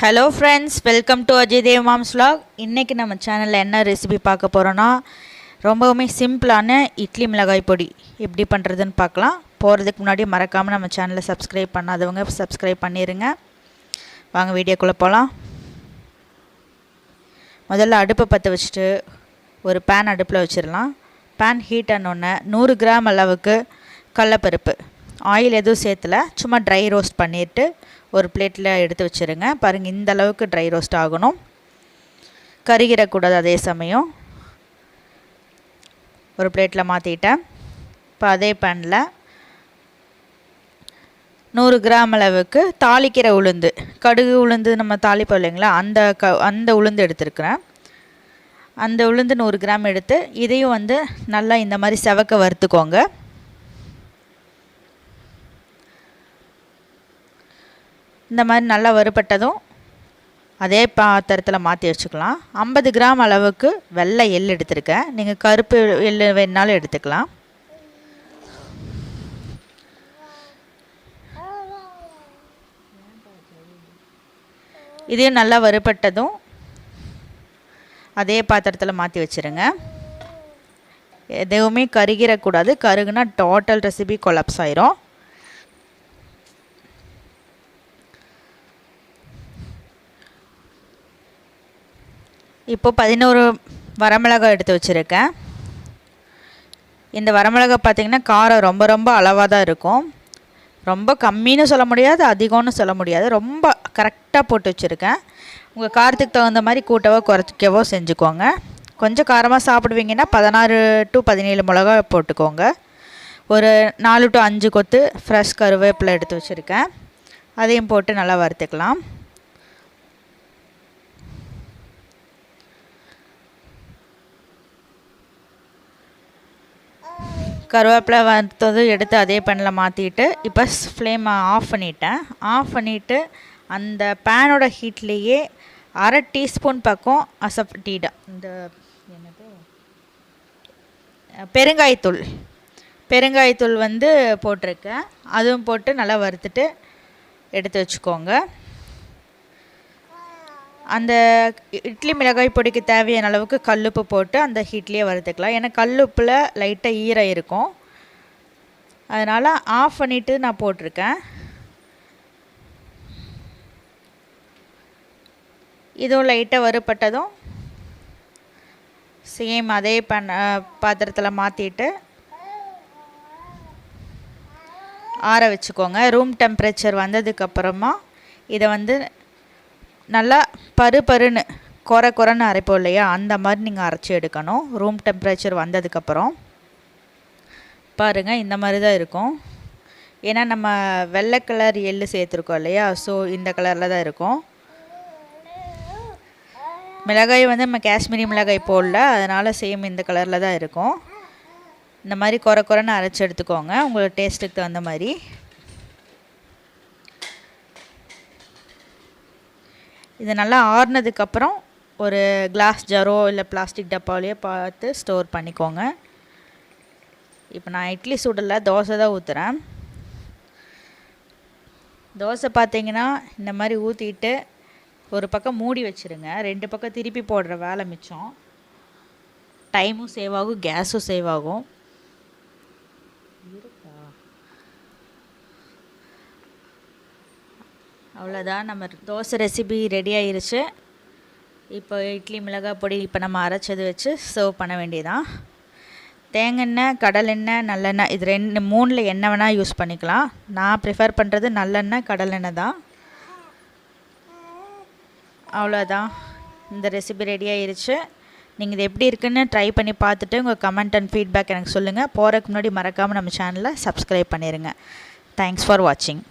Hello friends, welcome to Ajay Dev மாம்ஸ் vlog. இன்றைக்கி நம்ம சேனலில் என்ன ரெசிபி பார்க்க போகிறோன்னா, ரொம்பவுமே சிம்பிளான இட்லி மிளகாய் பொடி எப்படி பண்ணுறதுன்னு பார்க்கலாம். போகிறதுக்கு முன்னாடி மறக்காமல் நம்ம சேனலை சப்ஸ்கிரைப் பண்ணாதவங்க சப்ஸ்கிரைப் பண்ணிடுங்க. வாங்க வீடியோக்குள்ளே போகலாம். முதல்ல அடுப்பை பற்ற வச்சுட்டு ஒரு பேன் அடுப்பில் வச்சிடலாம். பேன் ஹீட் ஆனோடனே 100 கிராம் அளவுக்கு கடலப்பருப்பு, ஆயில் எதுவும் சேர்த்துல, சும்மா ட்ரை ரோஸ்ட் பண்ணிவிட்டு ஒரு பிளேட்டில் எடுத்து வச்சுருங்க. பாருங்கள், இந்த அளவுக்கு ட்ரை ரோஸ்ட் ஆகணும், கருகிடக்கூடாது. அதே சமயம் ஒரு பிளேட்டில் மாற்றிட்டேன். இப்போ அதே பேனில் 100 கிராம் அளவுக்கு தாளிக்கிற உளுந்து, கடுகு உளுந்து நம்ம தாளிப்போம் இல்லைங்களா, அந்த உளுந்து எடுத்துருக்குறேன். அந்த உளுந்து 100 கிராம் எடுத்து இதையும் நல்லா இந்த மாதிரி செவக்க வறுத்துக்கோங்க. இந்த மாதிரி நல்லா வறுபட்டதும் அதே பாத்திரத்தில் மாற்றி வச்சுக்கலாம். 50 கிராம் அளவுக்கு வெள்ளை எள் எடுத்துருக்கேன். நீங்கள் கருப்பு எள் வேணுனாலும் எடுத்துக்கலாம். இதையும் நல்லா வறுபட்டதும் அதே பாத்திரத்தில் மாற்றி வச்சுருங்க. எதுவுமே கருகிடக்கூடாது. கருகுனா டோட்டல் ரெசிபி கொலாப்ஸ் ஆயிரும். இப்போ 11 வரமிளகாய் எடுத்து வச்சுருக்கேன். இந்த வரமிளகாய் பார்த்திங்கன்னா காரம் ரொம்ப ரொம்ப அளவாக தான் இருக்கும். ரொம்ப கம்மின்னு சொல்ல முடியாது, அதிகம்னு சொல்ல முடியாது. ரொம்ப கரெக்டாக போட்டு வச்சுருக்கேன். உங்கள் காரத்துக்கு தகுந்த மாதிரி கூட்டவோ குறைக்கவோ செஞ்சுக்கோங்க. கொஞ்சம் காரமாக சாப்பிடுவீங்கன்னா 16 to 17 மிளகாய் போட்டுக்கோங்க. ஒரு 4 to 5 கொத்து ஃப்ரெஷ் கருவேப்பிலை எடுத்து வச்சுருக்கேன். அதையும் போட்டு நல்லா வறுத்துக்கலாம். கருவேப்பிலை வறுத்ததும் எடுத்து அதே பேனில் மாற்றிட்டு இப்போ ஃப்ளேம் ஆஃப் பண்ணிட்டேன். ஆஃப் பண்ணிவிட்டு அந்த பேனோட ஹீட்லேயே 1/2 டீஸ்பூன் பக்கம் அசப்டீடா, இந்த என்னது பெருங்காயத்தூள் போட்டிருக்கேன். அதுவும் போட்டு நல்லா வறுத்துட்டு எடுத்து வச்சுக்கோங்க. அந்த இட்லி மிளகாய் பொடிக்கு தேவையான அளவுக்கு கல்லுப்பு போட்டு அந்த ஹீட்லேயே வறுத்துக்கலாம். ஏன்னா கல்லுப்பில் லைட்டாக ஈரம் இருக்கும், அதனால் ஆஃப் பண்ணிவிட்டு நான் போட்டிருக்கேன். இதுவும் லைட்டாக வறுபட்டதும் சேம் அதே பாத்திரத்தில் மாற்றிட்டு ஆற வச்சுக்கோங்க. ரூம் டெம்பரேச்சர் வந்ததுக்கப்புறமா இதை நல்லா பருன்னு குறைன்னு அரைப்போம் இல்லையா, அந்த மாதிரி நீங்கள் அரைச்சி எடுக்கணும். ரூம் டெம்பரேச்சர் வந்ததுக்கப்புறம் பாருங்கள், இந்த மாதிரி தான் இருக்கும். ஏன்னா நம்ம வெள்ளை கலர் எள்ளு சேர்த்துருக்கோம் இல்லையா, ஸோ இந்த கலரில் தான் இருக்கும். மிளகாய் நம்ம காஷ்மீரி மிளகாய் போடல, அதனால் சேம் இந்த கலரில் தான் இருக்கும். இந்த மாதிரி குறைன்னு அரைச்சி எடுத்துக்கோங்க, உங்களோட டேஸ்ட்டுக்கு தகுந்த மாதிரி. இது நல்லா ஆறுனதுக்கப்புறம் ஒரு கிளாஸ் ஜாரோ இல்லை பிளாஸ்டிக் டப்பாவிலையோ பார்த்து ஸ்டோர் பண்ணிக்கோங்க. இப்போ நான் இட்லி சுடல, தோசை தான் ஊற்றுறேன். தோசை பார்த்திங்கன்னா இந்த மாதிரி ஊற்றிட்டு ஒரு பக்கம் மூடி வச்சுருங்க. 2 பக்கம் திருப்பி போடுற வேலை மிச்சம். டைமும் சேவ் ஆகும், கேஸும் சேவ் ஆகும். அவ்வளோதான், நம்ம தோசை ரெசிபி ரெடி ஆயிருச்சு. இப்போ இட்லி மிளகாய் பொடி இப்போ நம்ம அரைச்சது வச்சு சர்வ் பண்ண வேண்டியதான். தேங்காய், கடலெண்ணெய், நல்லெண்ணெய், இது 3ல் என்ன வேணால் யூஸ் பண்ணிக்கலாம். நான் ப்ரிஃபர் பண்ணுறது நல்லெண்ணெய், கடலெண்ணெய் தான். அவ்வளோதான், இந்த ரெசிபி ரெடி ஆயிருச்சு. நீங்கள் இது எப்படி இருக்குன்னு ட்ரை பண்ணி பார்த்துட்டு உங்கள் கமெண்ட் அண்ட் ஃபீட்பேக் எனக்கு சொல்லுங்கள். போகிறதுக்கு முன்னாடி மறக்காமல் நம்ம சேனலை சப்ஸ்கிரைப் பண்ணிடுங்க. தேங்க்ஸ் ஃபார் வாட்சிங்.